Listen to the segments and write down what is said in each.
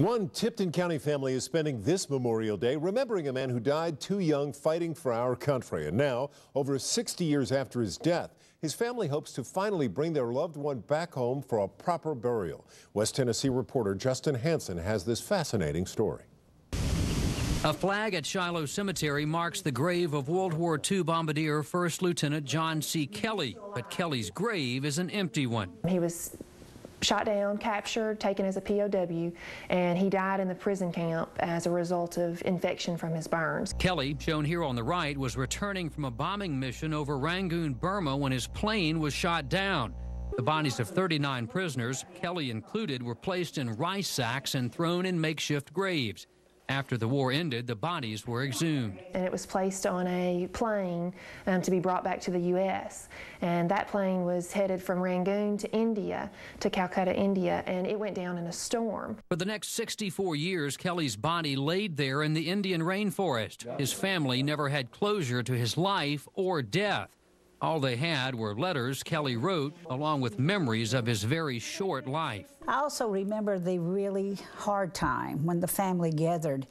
One Tipton County family is spending this Memorial Day remembering a man who died too young fighting for our country. And now, over 60 years after his death, his family hopes to finally bring their loved one back home for a proper burial. West Tennessee reporter Justin Hanson has this fascinating story. A flag at Shiloh Cemetery marks the grave of World War II bombardier First Lieutenant John C. Kelly, but Kelly's grave is an empty one. He was shot down, captured, taken as a POW, and he died in the prison camp as a result of infection from his burns. Kelly, shown here on the right, was returning from a bombing mission over Rangoon, Burma, when his plane was shot down. The bodies of 39 prisoners, Kelly included, were placed in rice sacks and thrown in makeshift graves. After the war ended, the bodies were exhumed. And it was placed on a plane to be brought back to the U.S. And that plane was headed from Rangoon to India, to Calcutta, India, and it went down in a storm. For the next 64 years, Kelly's body laid there in the Indian rainforest. His family never had closure to his life or death. All they had were letters Kelly wrote, along with memories of his very short life. I also remember the really hard time when the family gathered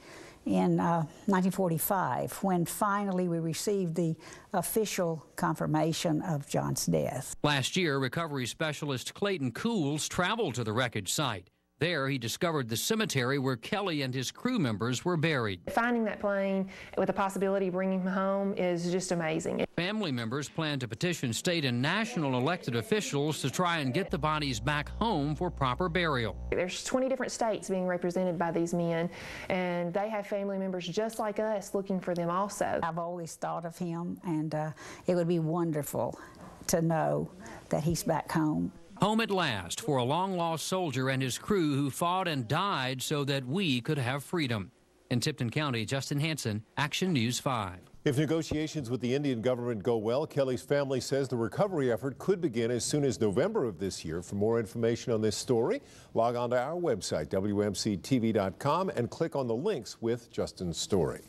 in 1945, when finally we received the official confirmation of John's death. Last year, recovery specialist Clayton Cools traveled to the wreckage site. There, he discovered the cemetery where Kelly and his crew members were buried. Finding that plane with the possibility of bringing him home is just amazing. Family members plan to petition state and national elected officials to try and get the bodies back home for proper burial. There's 20 different states being represented by these men, and they have family members just like us looking for them also. I've always thought of him, and it would be wonderful to know that he's back home. Home at last for a long-lost soldier and his crew who fought and died so that we could have freedom. In Tipton County, Justin Hanson, Action News 5. If negotiations with the Indian government go well, Kelly's family says the recovery effort could begin as soon as November of this year. For more information on this story, log on to our website, WMC-TV.com, and click on the links with Justin's story.